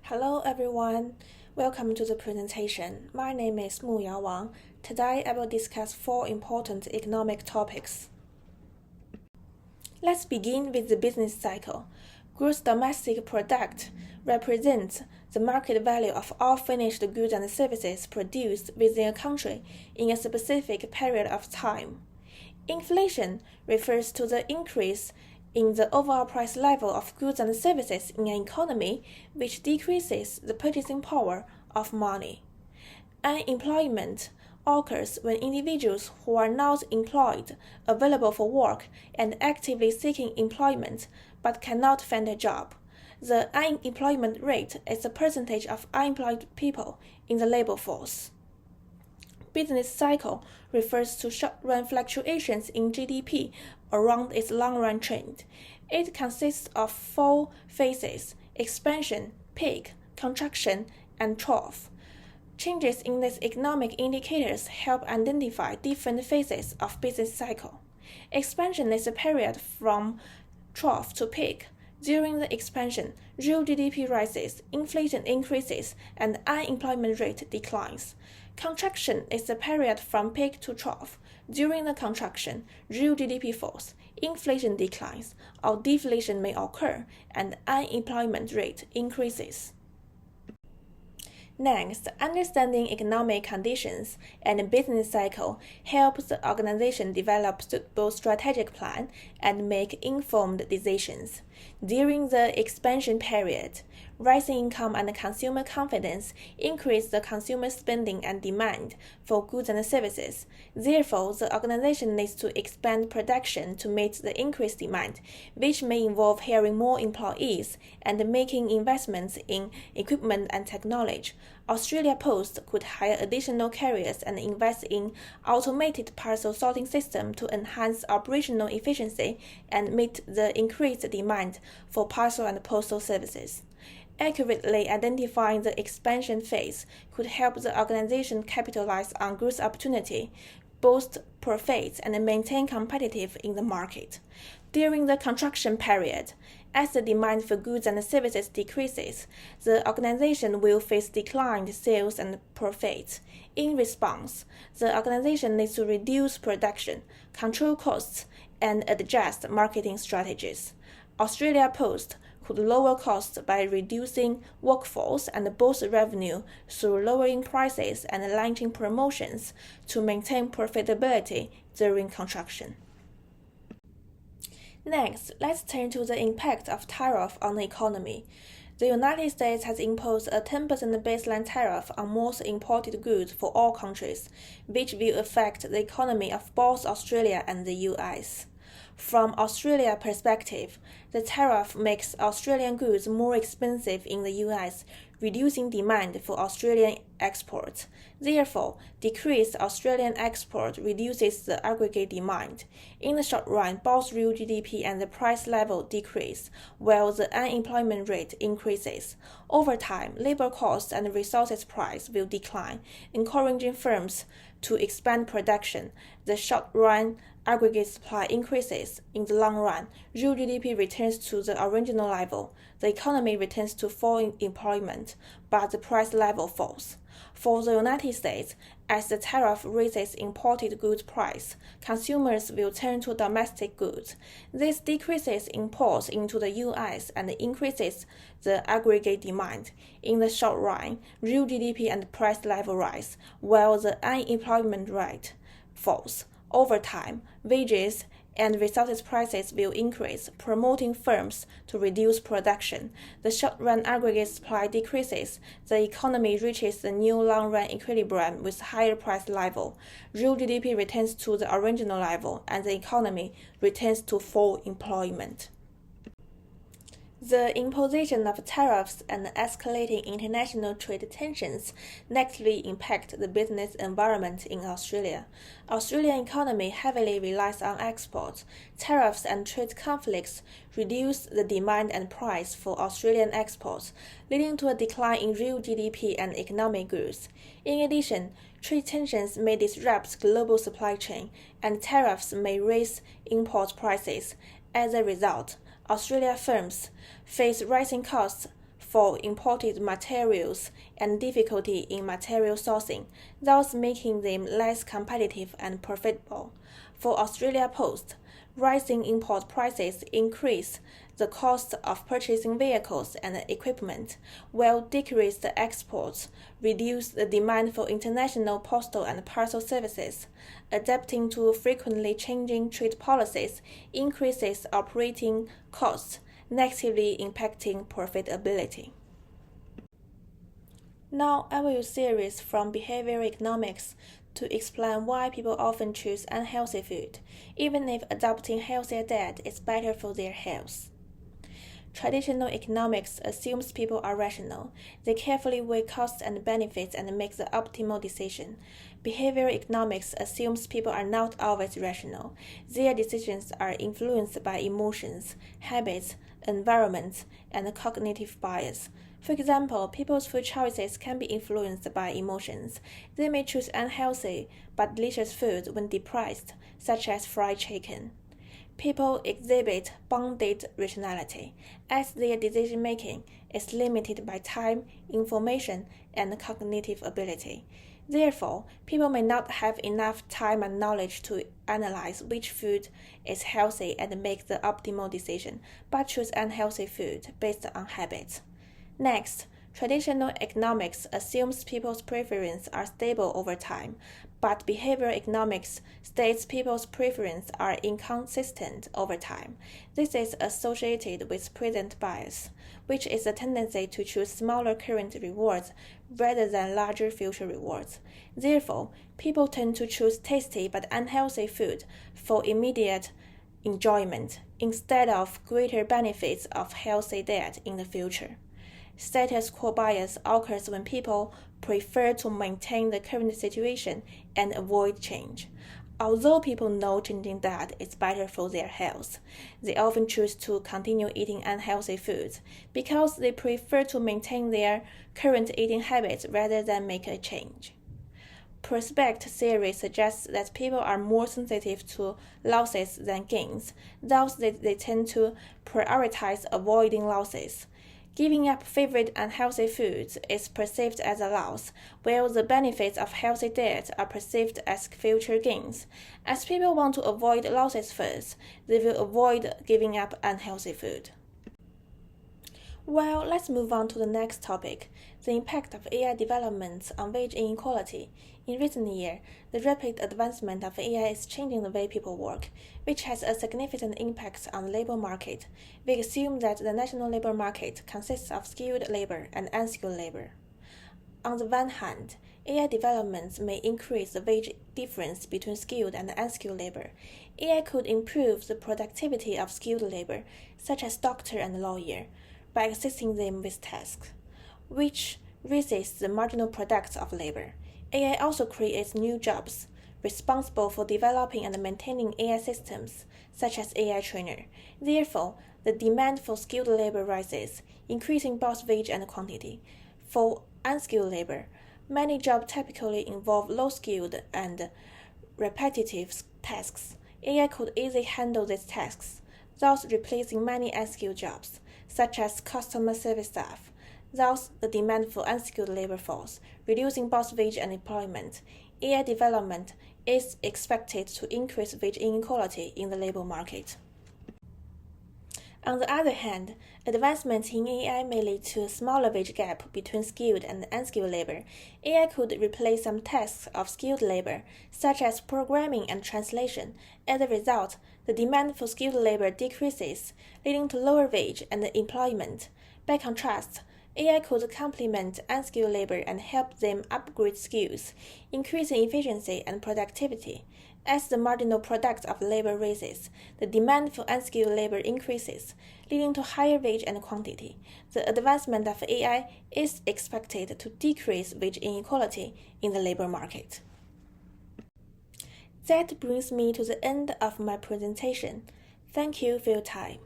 Hello everyone, welcome to the presentation. My name is Muyao Wang. Today I will discuss 4 important economic topics. Let's begin with the business cycle. Gross domestic product represents the market value of all finished goods and services produced within a country in a specific period of time. Inflation refers to the increase in the overall price level of goods and services in an economy, which decreases the purchasing power of money. Unemployment occurs when individuals who are not employed, available for work, and actively seeking employment but cannot find a job. The unemployment rate is the percentage of unemployed people in the labor force. Business cycle refers to short-run fluctuations in GDP around its long-run trend. It consists of 4 phases: expansion, peak, contraction, and trough. Changes in these economic indicators help identify different phases of business cycle. Expansion is a period from trough to peak. During the expansion, real GDP rises, inflation increases, and unemployment rate declines. Contraction is the period from peak to trough. During the contraction, real GDP falls, inflation declines, or deflation may occur, and unemployment rate increases. Next, understanding economic conditions and business cycle helps the organization develop suitable strategic plan and make informed decisions. During the expansion period, rising income and consumer confidence increase the consumer spending and demand for goods and services. Therefore, the organization needs to expand production to meet the increased demand, which may involve hiring more employees and making investments in equipment and technology. Australia Post could hire additional carriers and invest in automated parcel sorting system to enhance operational efficiency and meet the increased demand for parcel and postal services. Accurately identifying the expansion phase could help the organization capitalize on growth opportunity, boost profits, and maintain competitive in the market. During the contraction period, as the demand for goods and services decreases, the organization will face declined sales and profits. In response, the organization needs to reduce production, control costs, and adjust marketing strategies. Australia Post could lower costs by reducing workforce and boost revenue through lowering prices and launching promotions to maintain profitability during contraction. Next, let's turn to the impact of tariff on the economy. The United States has imposed a 10% baseline tariff on most imported goods for all countries, which will affect the economy of both Australia and the US. From Australia's perspective, the tariff makes Australian goods more expensive in the US, reducing demand for Australian exports. Therefore, decreased Australian export reduces the aggregate demand. In the short run, both real GDP and the price level decrease, while the unemployment rate increases. Over time, labor costs and resources price will decline, encouraging firms to expand production. The short-run aggregate supply increases. In the long run, real GDP returns to the original level. The economy returns to full employment, but the price level falls. For the United States, as the tariff raises imported goods price, consumers will turn to domestic goods. This decreases imports into the US and increases the aggregate demand. In the short run, real GDP and price level rise, while the unemployment rate falls. Over time, wages and resources prices will increase, promoting firms to reduce production. The short-run aggregate supply decreases. The economy reaches the new long-run equilibrium with higher price level. Real GDP returns to the original level, and the economy returns to full employment. The imposition of tariffs and escalating international trade tensions negatively impact the business environment in Australia. Australian economy heavily relies on exports. Tariffs and trade conflicts reduce the demand and price for Australian exports, leading to a decline in real GDP and economic growth. In addition, trade tensions may disrupt global supply chain, and tariffs may raise import prices. As a result, Australian firms face rising costs for imported materials and difficulty in material sourcing, thus making them less competitive and profitable. For Australia Post, rising import prices increase the cost of purchasing vehicles and equipment, while decreased exports reduce the demand for international postal and parcel services. Adapting to frequently changing trade policies increases operating costs, negatively impacting profitability. Now, I will use series from behavioral economics to explain why people often choose unhealthy food, even if adopting healthier diet is better for their health. Traditional economics assumes people are rational. They carefully weigh costs and benefits and make the optimal decision. Behavioral economics assumes people are not always rational. Their decisions are influenced by emotions, habits, environments, and cognitive bias. For example, people's food choices can be influenced by emotions. They may choose unhealthy but delicious food when depressed, such as fried chicken. People exhibit bounded rationality, as their decision-making is limited by time, information, and cognitive ability. Therefore, people may not have enough time and knowledge to analyze which food is healthy and make the optimal decision, but choose unhealthy food based on habits. Next, traditional economics assumes people's preferences are stable over time, but behavioral economics states people's preferences are inconsistent over time. This is associated with present bias, which is a tendency to choose smaller current rewards rather than larger future rewards. Therefore, people tend to choose tasty but unhealthy food for immediate enjoyment instead of greater benefits of healthy diet in the future. Status quo bias occurs when people prefer to maintain the current situation and avoid change. Although people know changing diet is better for their health, they often choose to continue eating unhealthy foods because they prefer to maintain their current eating habits rather than make a change. Prospect theory suggests that people are more sensitive to losses than gains, thus they tend to prioritize avoiding losses. Giving up favorite unhealthy foods is perceived as a loss, while the benefits of healthy diet are perceived as future gains. As people want to avoid losses first, they will avoid giving up unhealthy food. Well, let's move on to the next topic, the impact of AI developments on wage inequality. In recent years, the rapid advancement of AI is changing the way people work, which has a significant impact on the labor market. We assume that the national labor market consists of skilled labor and unskilled labor. On the one hand, AI developments may increase the wage difference between skilled and unskilled labor. AI could improve the productivity of skilled labor, such as doctor and lawyer, by assisting them with tasks, which raises the marginal products of labor. AI also creates new jobs responsible for developing and maintaining AI systems, such as AI trainer. Therefore, the demand for skilled labor rises, increasing both wage and quantity. For unskilled labor, many jobs typically involve low-skilled and repetitive tasks. AI could easily handle these tasks, thus replacing many unskilled jobs, such as customer service staff. Thus, the demand for unskilled labor falls, reducing both wage and employment. AI development is expected to increase wage inequality in the labor market. On the other hand, advancements in AI may lead to a smaller wage gap between skilled and unskilled labor. AI could replace some tasks of skilled labor, such as programming and translation. As a result, the demand for skilled labor decreases, leading to lower wage and employment. By contrast, AI could complement unskilled labor and help them upgrade skills, increasing efficiency and productivity. As the marginal product of labor raises, the demand for unskilled labor increases, leading to higher wage and quantity. The advancement of AI is expected to decrease wage inequality in the labor market. That brings me to the end of my presentation. Thank you for your time.